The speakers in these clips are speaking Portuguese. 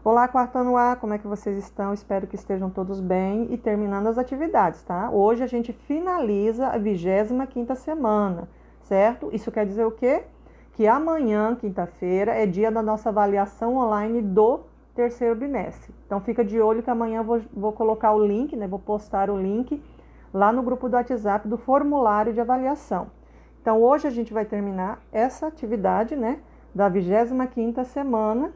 Olá, quarto ano A, como é que vocês estão? Espero que estejam todos bem e terminando as atividades, tá? Hoje a gente finaliza a 25ª semana, certo? Isso quer dizer o quê? Que amanhã, quinta-feira, é dia da nossa avaliação online do terceiro bimestre. Então fica de olho que amanhã eu vou colocar o link, né? Vou postar o link lá no grupo do WhatsApp do formulário de avaliação. Então hoje a gente vai terminar essa atividade, né? Da 25ª semana.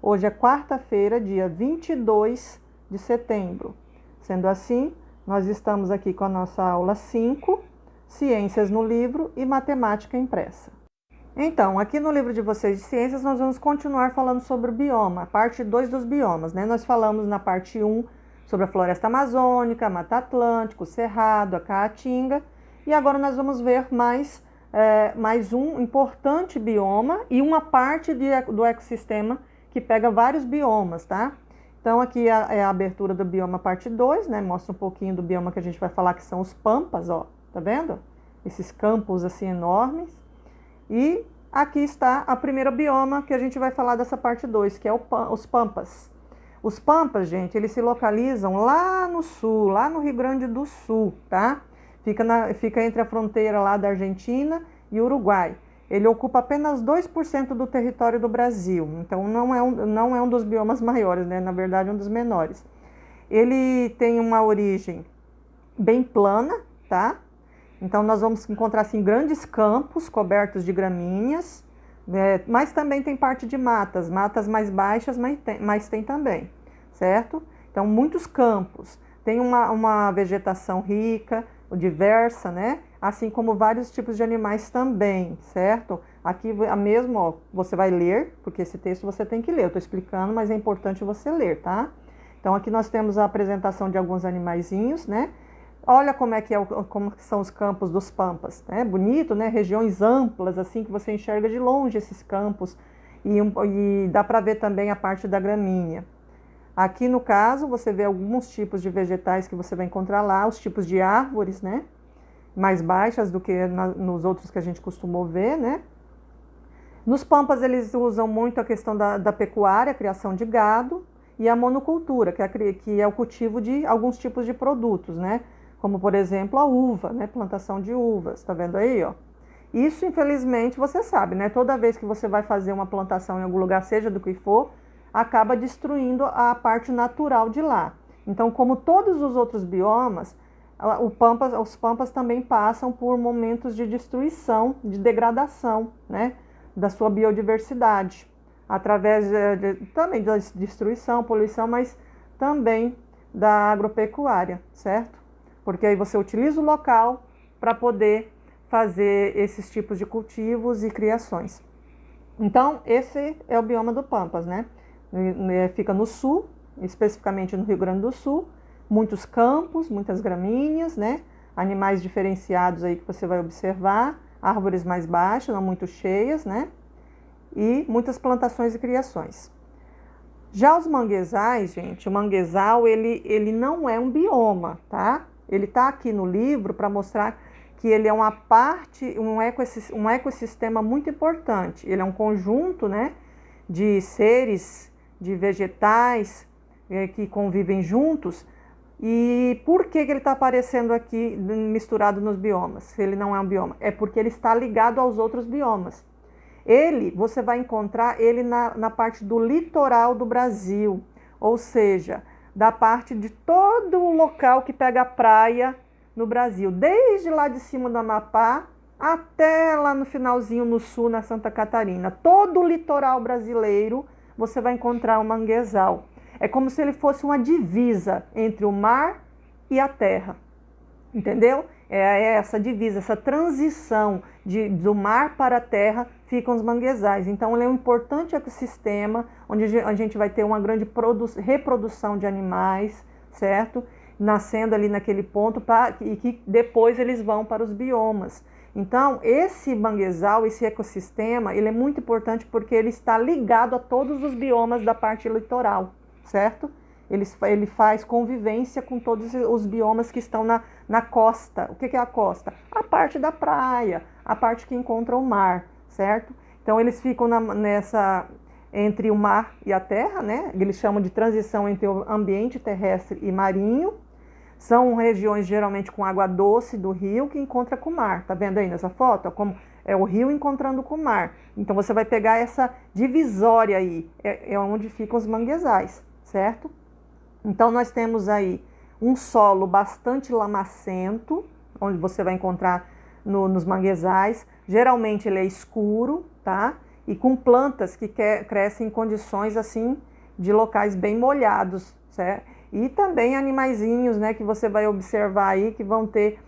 Hoje é quarta-feira, dia 22 de setembro. Sendo assim, nós estamos aqui com a nossa aula 5, Ciências no Livro e Matemática Impressa. Então, aqui no livro de vocês de Ciências, nós vamos continuar falando sobre o bioma, a parte 2 dos biomas, né? Nós falamos na parte 1 sobre a floresta amazônica, a Mata Atlântica, o Cerrado, a Caatinga, e agora nós vamos ver mais um importante bioma e uma parte do ecossistema que pega vários biomas, tá? Então aqui é a abertura do bioma parte 2, né? Mostra um pouquinho do bioma que a gente vai falar, que são os pampas, ó. Tá vendo? Esses campos assim enormes. E aqui está a primeira bioma que a gente vai falar dessa parte 2, que é os pampas. Os pampas, gente, eles se localizam lá no sul, lá no Rio Grande do Sul, tá? Fica entre a fronteira lá da Argentina e Uruguai. Ele ocupa apenas 2% do território do Brasil, então não é um dos biomas maiores, né? Na verdade, é um dos menores. Ele tem uma origem bem plana, tá? Então nós vamos encontrar assim, grandes campos cobertos de gramíneas, né? Mas também tem parte de matas mais baixas, mas tem também, certo? Então muitos campos, tem uma vegetação rica, diversa, né? Assim como vários tipos de animais também, certo? Aqui mesmo, ó, você vai ler, porque esse texto você tem que ler. Eu estou explicando, mas é importante você ler, tá? Então aqui nós temos a apresentação de alguns animaizinhos, né? Olha como são os campos dos pampas, né? Bonito, né? Regiões amplas, assim, que você enxerga de longe esses campos e dá para ver também a parte da gramínea. Aqui no caso, você vê alguns tipos de vegetais que você vai encontrar lá, os tipos de árvores, né? Mais baixas do que nos outros que a gente costumou ver, né? Nos pampas eles usam muito a questão da pecuária, a criação de gado, e a monocultura, que é o cultivo de alguns tipos de produtos, né? Como, por exemplo, a uva, né? Plantação de uvas, tá vendo aí, ó? Isso, infelizmente, você sabe, né? Toda vez que você vai fazer uma plantação em algum lugar, seja do que for, acaba destruindo a parte natural de lá. Então, como todos os outros biomas, os pampas também passam por momentos de destruição, de degradação, né, da sua biodiversidade, através também da destruição, poluição, mas também da agropecuária, certo? Porque aí você utiliza o local para poder fazer esses tipos de cultivos e criações. Então, esse é o bioma do Pampas, né? Fica no sul, especificamente no Rio Grande do Sul, muitos campos, muitas gramíneas, né? Animais diferenciados aí que você vai observar, árvores mais baixas, não muito cheias, né? E muitas plantações e criações. Já os manguezais, gente, o manguezal, ele não é um bioma, tá? Ele tá aqui no livro para mostrar que ele é uma parte, um ecossistema muito importante. Ele é um conjunto, né, de seres, de vegetais que convivem juntos. E por que ele está aparecendo aqui misturado nos biomas, se ele não é um bioma? É porque ele está ligado aos outros biomas. Você vai encontrar ele na parte do litoral do Brasil, ou seja, da parte de todo o local que pega a praia no Brasil, desde lá de cima do Amapá até lá no finalzinho no sul, na Santa Catarina. Todo o litoral brasileiro você vai encontrar o manguezal. É como se ele fosse uma divisa entre o mar e a terra, entendeu? É essa divisa, essa transição do mar para a terra ficam os manguezais. Então ele é um importante ecossistema onde a gente vai ter uma grande reprodução de animais, certo? Nascendo ali naquele ponto e que depois eles vão para os biomas. Então esse manguezal, esse ecossistema, ele é muito importante porque ele está ligado a todos os biomas da parte litoral, certo? Ele faz convivência com todos os biomas que estão na costa. O que é a costa? A parte da praia, a parte que encontra o mar, certo? Então eles ficam entre o mar e a terra, né? Eles chamam de transição entre o ambiente terrestre e marinho. São regiões geralmente com água doce do rio que encontra com o mar. Tá vendo aí nessa foto? Como é o rio encontrando com o mar. Então você vai pegar essa divisória aí, é onde ficam os manguezais, certo? Então nós temos aí um solo bastante lamacento, onde você vai encontrar nos manguezais. Geralmente ele é escuro, tá? E com plantas que crescem em condições assim de locais bem molhados, certo? E também animaizinhos, né, que você vai observar aí, que vão ter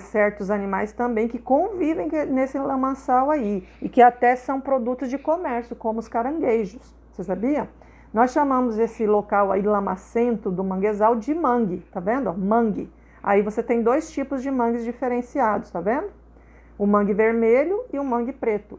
certos animais também que convivem nesse lamaçal aí, e que até são produtos de comércio, como os caranguejos, você sabia? Nós chamamos esse local aí lamacento do manguezal de mangue, tá vendo? Mangue. Aí você tem dois tipos de mangues diferenciados, tá vendo? O mangue vermelho e o mangue preto.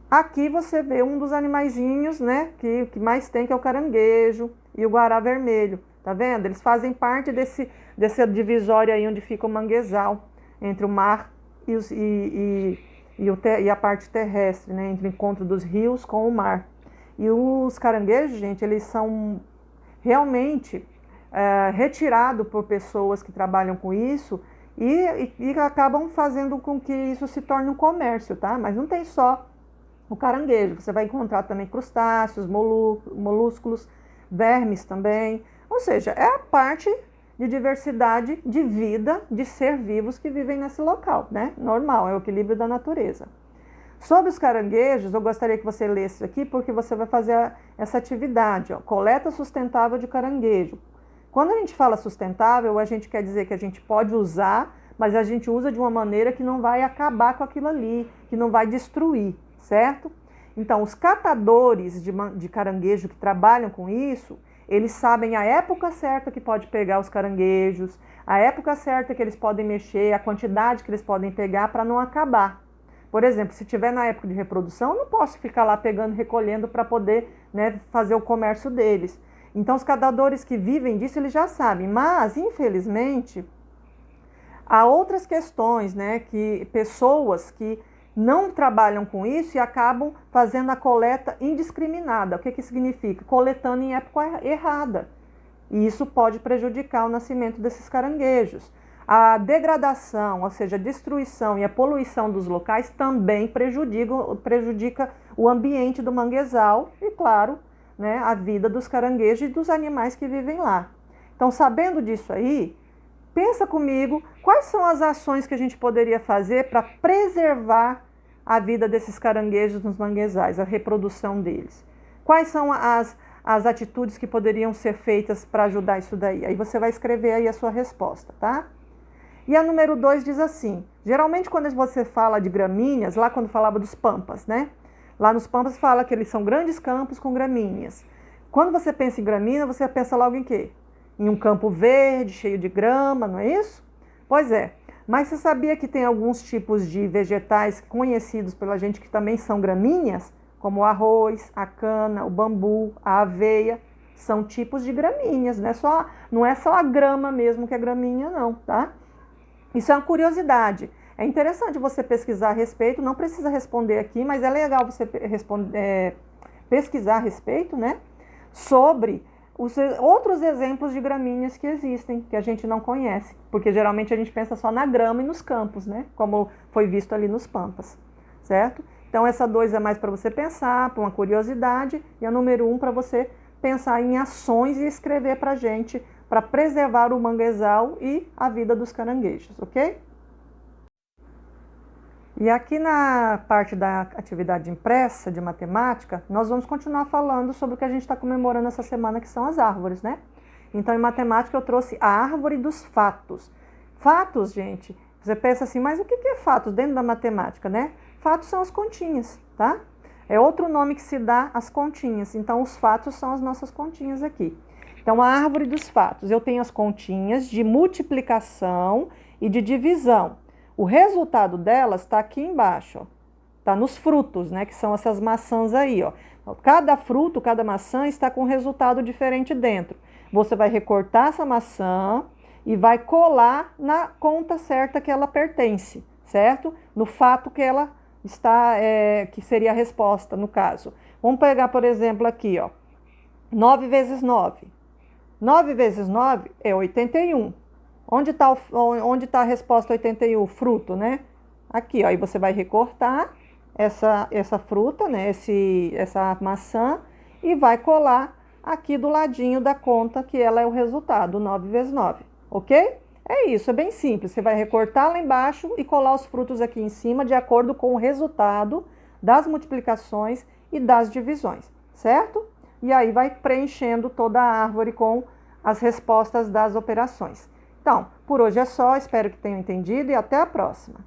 Aqui você vê um dos animaizinhos, né, que mais tem, que é o caranguejo e o guará vermelho, tá vendo? Eles fazem parte dessa divisória aí onde fica o manguezal, entre o mar e a parte terrestre, né, entre o encontro dos rios com o mar. E os caranguejos, gente, eles são realmente retirados por pessoas que trabalham com isso e acabam fazendo com que isso se torne um comércio, tá? Mas não tem só o caranguejo, você vai encontrar também crustáceos, molúsculos, vermes também. Ou seja, é a parte de diversidade de vida, de ser vivos que vivem nesse local, né? Normal, é o equilíbrio da natureza. Sobre os caranguejos, eu gostaria que você lesse aqui, porque você vai fazer essa atividade, ó, coleta sustentável de caranguejo. Quando a gente fala sustentável, a gente quer dizer que a gente pode usar, mas a gente usa de uma maneira que não vai acabar com aquilo ali, que não vai destruir, certo? Então, os catadores de caranguejo que trabalham com isso, eles sabem a época certa que pode pegar os caranguejos, a época certa que eles podem mexer, a quantidade que eles podem pegar para não acabar. Por exemplo, se tiver na época de reprodução, eu não posso ficar lá pegando, recolhendo para poder, né, fazer o comércio deles. Então, os catadores que vivem disso, eles já sabem. Mas, infelizmente, há outras questões, né, que pessoas que não trabalham com isso e acabam fazendo a coleta indiscriminada. O que significa? Coletando em época errada. E isso pode prejudicar o nascimento desses caranguejos. A degradação, ou seja, a destruição e a poluição dos locais também prejudica o ambiente do manguezal e, claro, né, a vida dos caranguejos e dos animais que vivem lá. Então, sabendo disso aí, pensa comigo quais são as ações que a gente poderia fazer para preservar a vida desses caranguejos nos manguezais, a reprodução deles. Quais são as atitudes que poderiam ser feitas para ajudar isso daí? Aí você vai escrever aí a sua resposta, tá? E a número 2 diz assim, geralmente quando você fala de gramíneas, lá quando falava dos pampas, né? Lá nos pampas fala que eles são grandes campos com gramíneas. Quando você pensa em gramínea, você pensa logo em quê? Em um campo verde, cheio de grama, não é isso? Pois é, mas você sabia que tem alguns tipos de vegetais conhecidos pela gente que também são gramíneas? Como o arroz, a cana, o bambu, a aveia, são tipos de gramíneas, não é só a grama mesmo que é gramínea não, tá? Isso é uma curiosidade. É interessante você pesquisar a respeito, não precisa responder aqui, mas é legal você pesquisar a respeito, né? Sobre os outros exemplos de gramíneas que existem, que a gente não conhece. Porque geralmente a gente pensa só na grama e nos campos, né? Como foi visto ali nos pampas, certo? Então essa 2 é mais para você pensar, para uma curiosidade, e a número 1 para você pensar em ações e escrever para a gente, para preservar o manguezal e a vida dos caranguejos, ok? E aqui na parte da atividade impressa de matemática, nós vamos continuar falando sobre o que a gente está comemorando essa semana, que são as árvores, né? Então, em matemática, eu trouxe a árvore dos fatos. Fatos, gente, você pensa assim, mas o que é fatos dentro da matemática, né? Fatos são as continhas, tá? É outro nome que se dá às continhas. Então, os fatos são as nossas continhas aqui. Então, a árvore dos fatos, eu tenho as continhas de multiplicação e de divisão. O resultado delas está aqui embaixo, está nos frutos, né, que são essas maçãs aí, ó. Cada fruto, cada maçã está com um resultado diferente dentro. Você vai recortar essa maçã e vai colar na conta certa que ela pertence, certo? No fato que ela está, que seria a resposta, no caso. Vamos pegar, por exemplo, aqui, ó, 9 vezes 9. 9 vezes 9 é 81. Onde tá a resposta 81? Fruto, né? Aqui, ó, e você vai recortar essa fruta, né? Essa maçã, e vai colar aqui do ladinho da conta, que ela é o resultado, 9 vezes 9, ok? É isso, é bem simples. Você vai recortar lá embaixo e colar os frutos aqui em cima, de acordo com o resultado das multiplicações e das divisões, certo? E aí vai preenchendo toda a árvore com as respostas das operações. Então, por hoje é só, espero que tenham entendido e até a próxima.